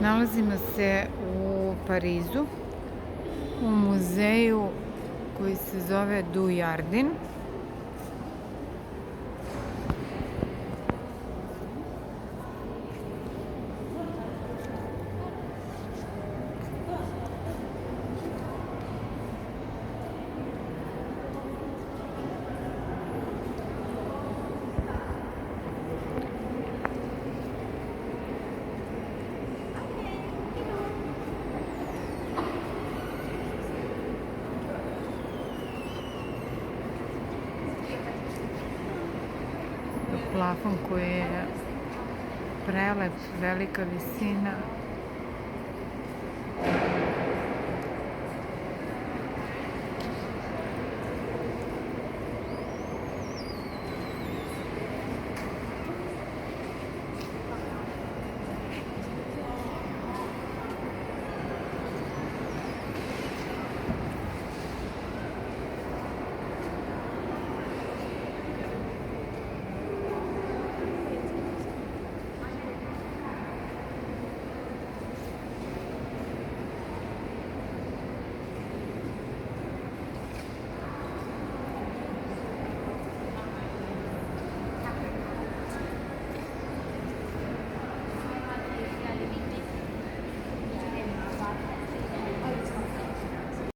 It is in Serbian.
Nalazimo se u Parizu, u muzeju koji se zove Dujardin. Plafon koji je prelep, velika visina.